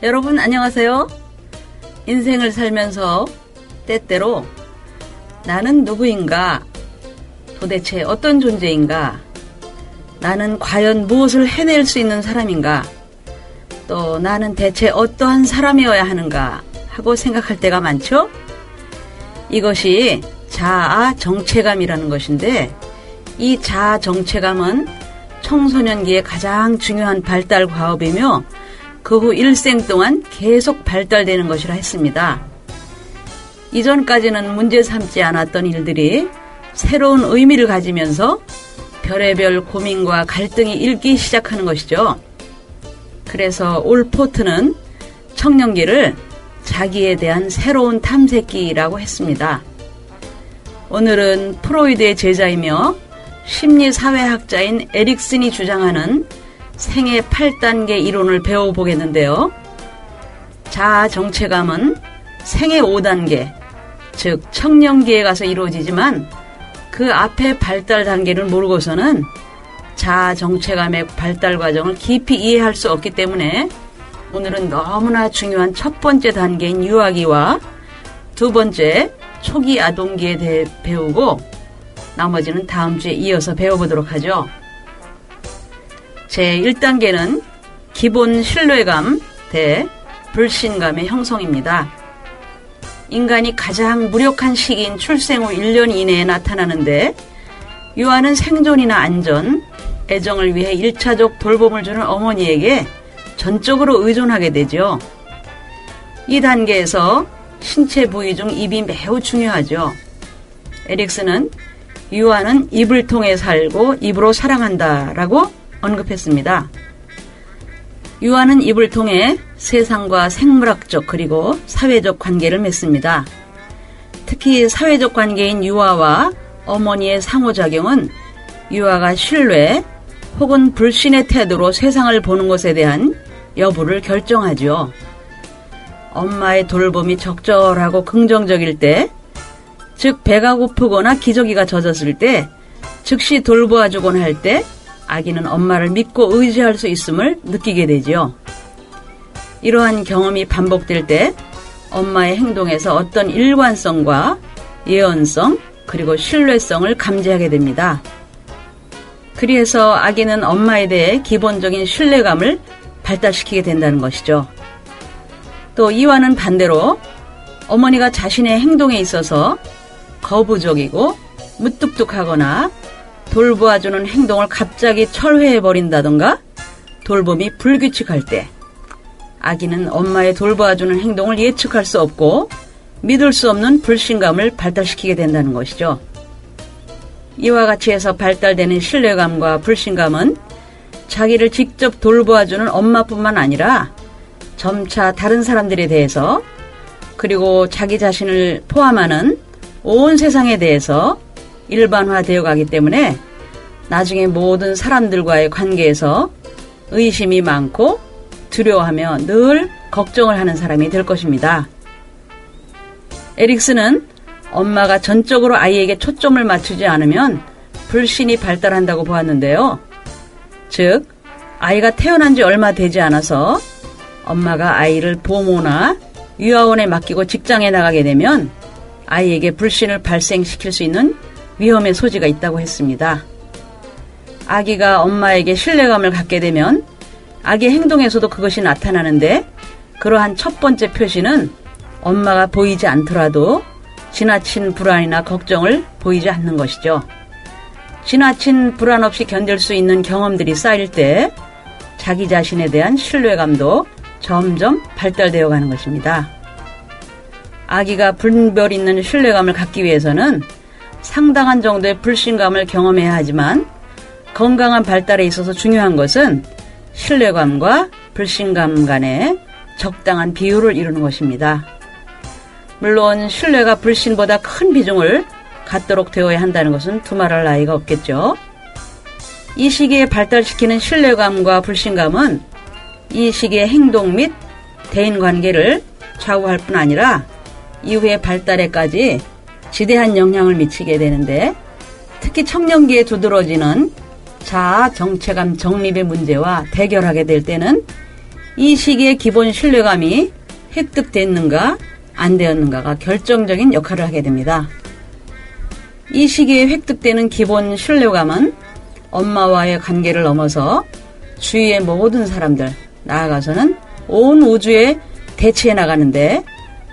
여러분 안녕하세요. 인생을 살면서 때때로 나는 누구인가? 도대체 어떤 존재인가? 나는 과연 무엇을 해낼 수 있는 사람인가? 또 나는 대체 어떠한 사람이어야 하는가? 하고 생각할 때가 많죠? 이것이 자아 정체감이라는 것인데, 이 자아 정체감은 청소년기의 가장 중요한 발달 과업이며 그 후 일생 동안 계속 발달되는 것이라 했습니다. 이전까지는 문제 삼지 않았던 일들이 새로운 의미를 가지면서 별의별 고민과 갈등이 일기 시작하는 것이죠. 그래서 올 포트는 청년기를 자기에 대한 새로운 탐색기라고 했습니다. 오늘은 프로이드의 제자이며 심리사회학자인 에릭슨이 주장하는 생애 8단계 이론을 배워보겠는데요. 자아 정체감은 생애 5단계, 즉 청년기에 가서 이루어지지만 그 앞에 발달 단계를 모르고서는 자아 정체감의 발달 과정을 깊이 이해할 수 없기 때문에 오늘은 너무나 중요한 첫 번째 단계인 유아기와 두 번째 초기 아동기에 대해 배우고 나머지는 다음 주에 이어서 배워보도록 하죠. 제1단계는 기본 신뢰감 대 불신감의 형성입니다. 인간이 가장 무력한 시기인 출생 후 1년 이내에 나타나는데, 유아는 생존이나 안전, 애정을 위해 1차적 돌봄을 주는 어머니에게 전적으로 의존하게 되죠. 이 단계에서 신체 부위 중 입이 매우 중요하죠. 에릭슨은 유아는 입을 통해 살고 입으로 사랑한다 라고 언급했습니다. 유아는 입을 통해 세상과 생물학적 그리고 사회적 관계를 맺습니다. 특히 사회적 관계인 유아와 어머니의 상호작용은 유아가 신뢰 혹은 불신의 태도로 세상을 보는 것에 대한 여부를 결정하죠. 엄마의 돌봄이 적절하고 긍정적일 때, 즉 배가 고프거나 기저귀가 젖었을 때 즉시 돌보아주곤 할 때 아기는 엄마를 믿고 의지할 수 있음을 느끼게 되지요. 이러한 경험이 반복될 때 엄마의 행동에서 어떤 일관성과 예언성 그리고 신뢰성을 감지하게 됩니다. 그래서 아기는 엄마에 대해 기본적인 신뢰감을 발달시키게 된다는 것이죠. 또 이와는 반대로 어머니가 자신의 행동에 있어서 거부적이고 무뚝뚝하거나 돌보아주는 행동을 갑자기 철회해버린다던가 돌봄이 불규칙할 때 아기는 엄마의 돌보아주는 행동을 예측할 수 없고 믿을 수 없는 불신감을 발달시키게 된다는 것이죠. 이와 같이 해서 발달되는 신뢰감과 불신감은 자기를 직접 돌보아주는 엄마뿐만 아니라 점차 다른 사람들에 대해서 그리고 자기 자신을 포함하는 온 세상에 대해서 일반화되어 가기 때문에 나중에 모든 사람들과의 관계에서 의심이 많고 두려워하며 늘 걱정을 하는 사람이 될 것입니다. 에릭슨은 엄마가 전적으로 아이에게 초점을 맞추지 않으면 불신이 발달한다고 보았는데요. 즉, 아이가 태어난 지 얼마 되지 않아서 엄마가 아이를 보모나 유아원에 맡기고 직장에 나가게 되면 아이에게 불신을 발생시킬 수 있는 위험의 소지가 있다고 했습니다. 아기가 엄마에게 신뢰감을 갖게 되면 아기의 행동에서도 그것이 나타나는데, 그러한 첫 번째 표시는 엄마가 보이지 않더라도 지나친 불안이나 걱정을 보이지 않는 것이죠. 지나친 불안 없이 견딜 수 있는 경험들이 쌓일 때 자기 자신에 대한 신뢰감도 점점 발달되어 가는 것입니다. 아기가 분별 있는 신뢰감을 갖기 위해서는 상당한 정도의 불신감을 경험해야 하지만, 건강한 발달에 있어서 중요한 것은 신뢰감과 불신감 간의 적당한 비율을 이루는 것입니다. 물론 신뢰가 불신보다 큰 비중을 갖도록 되어야 한다는 것은 두말할 나위가 없겠죠. 이 시기에 발달시키는 신뢰감과 불신감은 이 시기의 행동 및 대인관계를 좌우할 뿐 아니라 이후의 발달에까지 지대한 영향을 미치게 되는데, 특히 청년기에 두드러지는 자아 정체감 정립의 문제와 대결하게 될 때는 이 시기의 기본 신뢰감이 획득됐는가 안 되었는가가 결정적인 역할을 하게 됩니다. 이 시기에 획득되는 기본 신뢰감은 엄마와의 관계를 넘어서 주위의 모든 사람들, 나아가서는 온 우주에 대치해 나가는데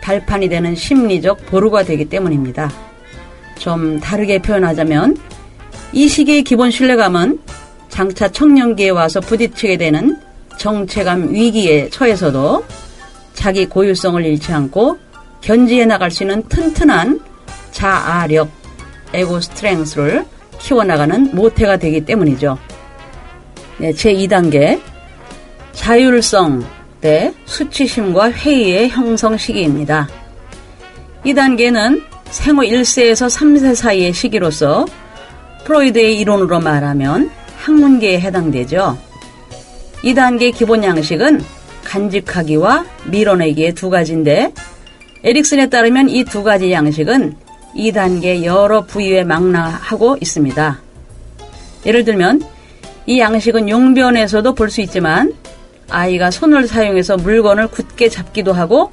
발판이 되는 심리적 보루가 되기 때문입니다. 좀 다르게 표현하자면 이 시기의 기본 신뢰감은 장차 청년기에 와서 부딪히게 되는 정체감 위기에 처해서도 자기 고유성을 잃지 않고 견지해 나갈 수 있는 튼튼한 자아력, 에고 스트렝스를 키워나가는 모태가 되기 때문이죠. 네, 제2단계 자율성 대 수치심과 회의의 형성 시기입니다. 이 단계는 생후 1세에서 3세 사이의 시기로서 프로이드의 이론으로 말하면 학문기에 해당되죠. 이 단계의 기본 양식은 간직하기와 밀어내기의 두 가지인데 에릭슨에 따르면 이 두 가지 양식은 이 단계 여러 부위에 망라하고 있습니다. 예를 들면 이 양식은 용변에서도 볼 수 있지만 아이가 손을 사용해서 물건을 굳게 잡기도 하고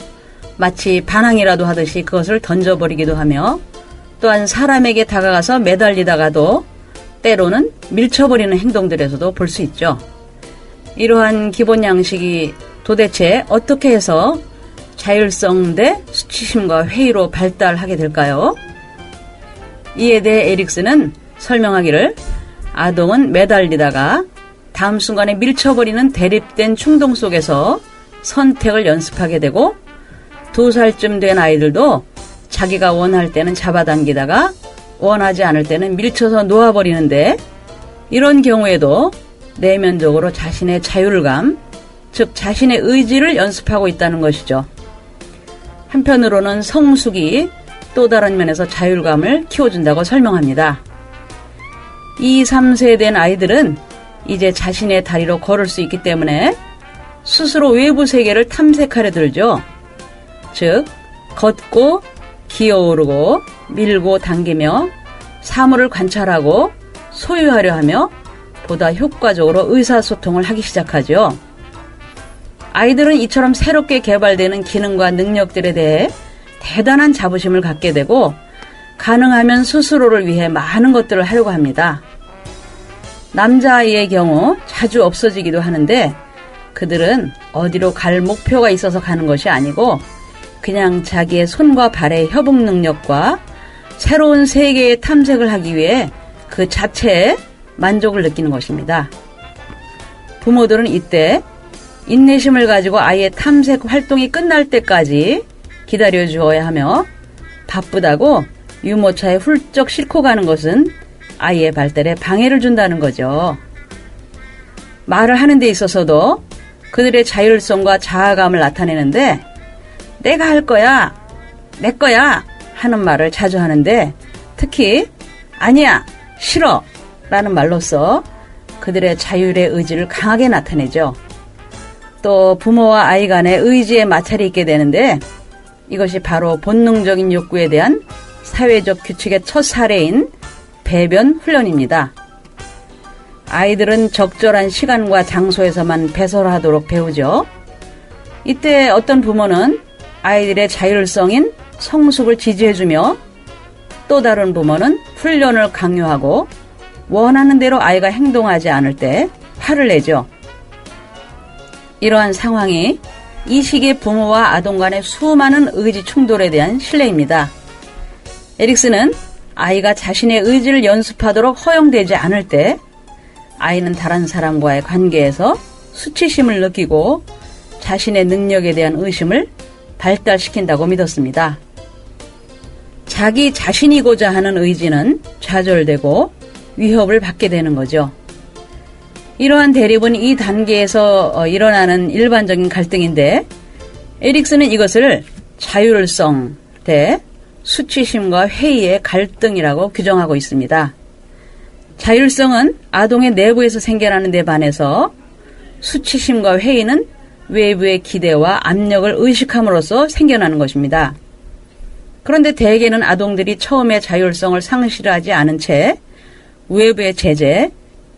마치 반항이라도 하듯이 그것을 던져버리기도 하며 또한 사람에게 다가가서 매달리다가도 때로는 밀쳐버리는 행동들에서도 볼 수 있죠. 이러한 기본 양식이 도대체 어떻게 해서 자율성 대 수치심과 회의로 발달하게 될까요? 이에 대해 에릭슨은 설명하기를 아동은 매달리다가 다음 순간에 밀쳐버리는 대립된 충동 속에서 선택을 연습하게 되고 2살쯤 된 아이들도 자기가 원할 때는 잡아당기다가 원하지 않을 때는 밀쳐서 놓아버리는데 이런 경우에도 내면적으로 자신의 자율감, 즉 자신의 의지를 연습하고 있다는 것이죠. 한편으로는 성숙이 또 다른 면에서 자율감을 키워준다고 설명합니다. 2, 3세 된 아이들은 이제 자신의 다리로 걸을 수 있기 때문에 스스로 외부 세계를 탐색하려 들죠. 즉 걷고 기어오르고 밀고 당기며 사물을 관찰하고 소유하려 하며 보다 효과적으로 의사소통을 하기 시작하죠. 아이들은 이처럼 새롭게 개발되는 기능과 능력들에 대해 대단한 자부심을 갖게 되고 가능하면 스스로를 위해 많은 것들을 하려고 합니다. 남자아이의 경우 자주 없어지기도 하는데 그들은 어디로 갈 목표가 있어서 가는 것이 아니고 그냥 자기의 손과 발의 협응 능력과 새로운 세계의 탐색을 하기 위해 그 자체에 만족을 느끼는 것입니다. 부모들은 이때 인내심을 가지고 아이의 탐색 활동이 끝날 때까지 기다려 주어야 하며 바쁘다고 유모차에 훌쩍 싣고 가는 것은 아이의 발달에 방해를 준다는 거죠. 말을 하는 데 있어서도 그들의 자율성과 자아감을 나타내는데 내가 할 거야, 내 거야 하는 말을 자주 하는데 특히 아니야, 싫어 라는 말로써 그들의 자율의 의지를 강하게 나타내죠. 또 부모와 아이 간의 의지에 마찰이 있게 되는데 이것이 바로 본능적인 욕구에 대한 사회적 규칙의 첫 사례인 배변 훈련입니다. 아이들은 적절한 시간과 장소에서만 배설하도록 배우죠. 이때 어떤 부모는 아이들의 자율성인 성숙을 지지해주며 또 다른 부모는 훈련을 강요하고 원하는 대로 아이가 행동하지 않을 때 화를 내죠. 이러한 상황이 이 시기의 부모와 아동 간의 수많은 의지 충돌에 대한 신뢰입니다. 에릭슨은 아이가 자신의 의지를 연습하도록 허용되지 않을 때 아이는 다른 사람과의 관계에서 수치심을 느끼고 자신의 능력에 대한 의심을 발달시킨다고 믿었습니다. 자기 자신이고자 하는 의지는 좌절되고 위협을 받게 되는 거죠. 이러한 대립은 이 단계에서 일어나는 일반적인 갈등인데 에릭슨은 이것을 자율성 대 수치심과 회의의 갈등이라고 규정하고 있습니다. 자율성은 아동의 내부에서 생겨나는 데 반해서 수치심과 회의는 외부의 기대와 압력을 의식함으로써 생겨나는 것입니다. 그런데 대개는 아동들이 처음에 자율성을 상실하지 않은 채 외부의 제재,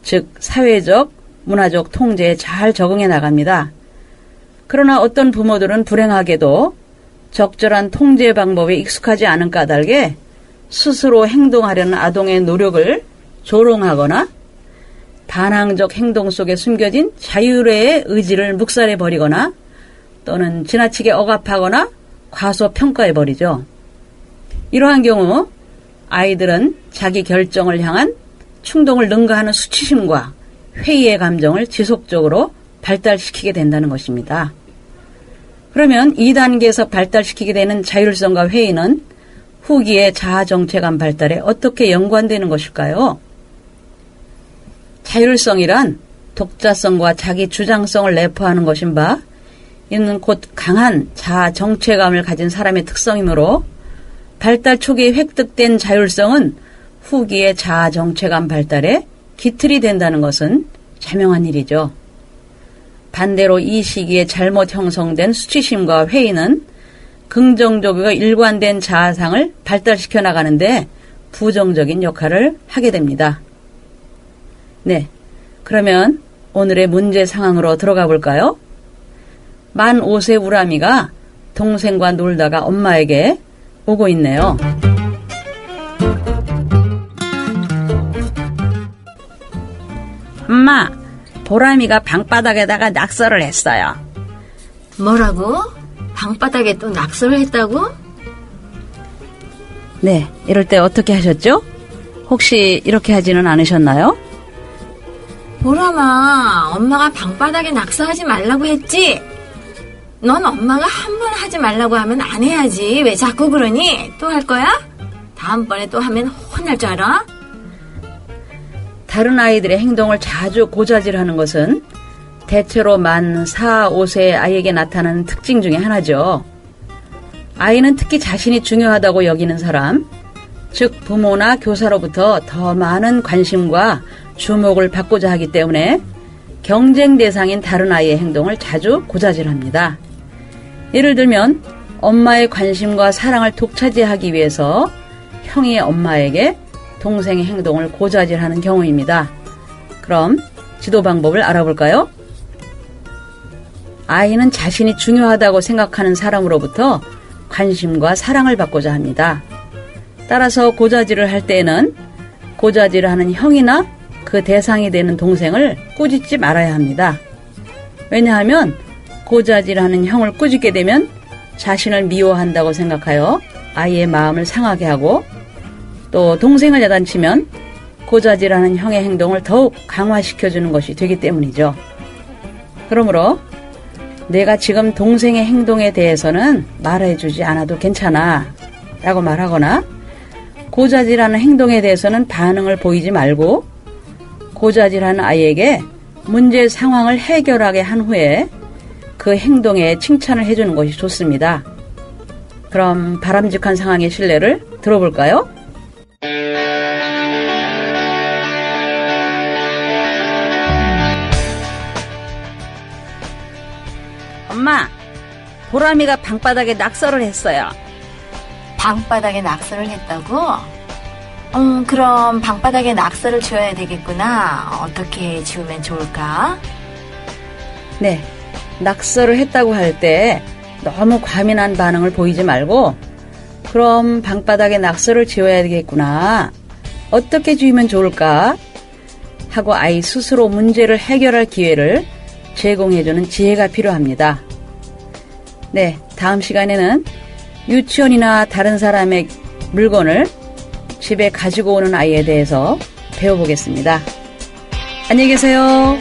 즉 사회적, 문화적 통제에 잘 적응해 나갑니다. 그러나 어떤 부모들은 불행하게도 적절한 통제 방법에 익숙하지 않은 까닭에 스스로 행동하려는 아동의 노력을 조롱하거나 반항적 행동 속에 숨겨진 자율의 의지를 묵살해버리거나 또는 지나치게 억압하거나 과소평가해버리죠. 이러한 경우 아이들은 자기 결정을 향한 충동을 능가하는 수치심과 회의의 감정을 지속적으로 발달시키게 된다는 것입니다. 그러면 2단계에서 발달시키게 되는 자율성과 회의는 후기의 자아정체감 발달에 어떻게 연관되는 것일까요? 자율성이란 독자성과 자기 주장성을 내포하는 것인 바 이는 곧 강한 자아정체감을 가진 사람의 특성이므로 발달 초기에 획득된 자율성은 후기의 자아정체감 발달에 기틀이 된다는 것은 자명한 일이죠. 반대로 이 시기에 잘못 형성된 수치심과 회의는 긍정적이고 일관된 자아상을 발달시켜 나가는데 부정적인 역할을 하게 됩니다. 네, 그러면 오늘의 문제 상황으로 들어가 볼까요? 만 5세 우람이가 동생과 놀다가 엄마에게 오고 있네요. 엄마, 보람이가 방바닥에다가 낙서를 했어요. 뭐라고? 방바닥에 또 낙서를 했다고? 네, 이럴 때 어떻게 하셨죠? 혹시 이렇게 하지는 않으셨나요? 보람아, 엄마가 방바닥에 낙서하지 말라고 했지? 넌 엄마가 한 번 하지 말라고 하면 안 해야지. 왜 자꾸 그러니? 또 할 거야? 다음번에 또 하면 혼날 줄 알아? 다른 아이들의 행동을 자주 고자질하는 것은 대체로 만 4, 5세 아이에게 나타나는 특징 중에 하나죠. 아이는 특히 자신이 중요하다고 여기는 사람, 즉 부모나 교사로부터 더 많은 관심과 주목을 받고자 하기 때문에 경쟁 대상인 다른 아이의 행동을 자주 고자질합니다. 예를 들면 엄마의 관심과 사랑을 독차지하기 위해서 형이 엄마에게 동생의 행동을 고자질하는 경우입니다. 그럼 지도 방법을 알아볼까요? 아이는 자신이 중요하다고 생각하는 사람으로부터 관심과 사랑을 받고자 합니다. 따라서 고자질을 할 때에는 고자질을 하는 형이나 그 대상이 되는 동생을 꾸짖지 말아야 합니다. 왜냐하면 고자질하는 형을 꾸짖게 되면 자신을 미워한다고 생각하여 아이의 마음을 상하게 하고 또 동생을 야단치면 고자질하는 형의 행동을 더욱 강화시켜주는 것이 되기 때문이죠. 그러므로 내가 지금 동생의 행동에 대해서는 말해주지 않아도 괜찮아 라고 말하거나 고자질하는 행동에 대해서는 반응을 보이지 말고 고자질하는 아이에게 문제 상황을 해결하게 한 후에 그 행동에 칭찬을 해주는 것이 좋습니다. 그럼 바람직한 상황의 실례를 들어볼까요? 엄마, 보람이가 방바닥에 낙서를 했어요. 방바닥에 낙서를 했다고? 그럼 방바닥에 낙서를 지워야 되겠구나. 어떻게 지우면 좋을까? 네, 낙서를 했다고 할 때 너무 과민한 반응을 보이지 말고 그럼 방바닥에 낙서를 지워야 되겠구나. 어떻게 지우면 좋을까? 하고 아이 스스로 문제를 해결할 기회를 제공해주는 지혜가 필요합니다. 네, 다음 시간에는 유치원이나 다른 사람의 물건을 집에 가지고 오는 아이에 대해서 배워보겠습니다. 안녕히 계세요.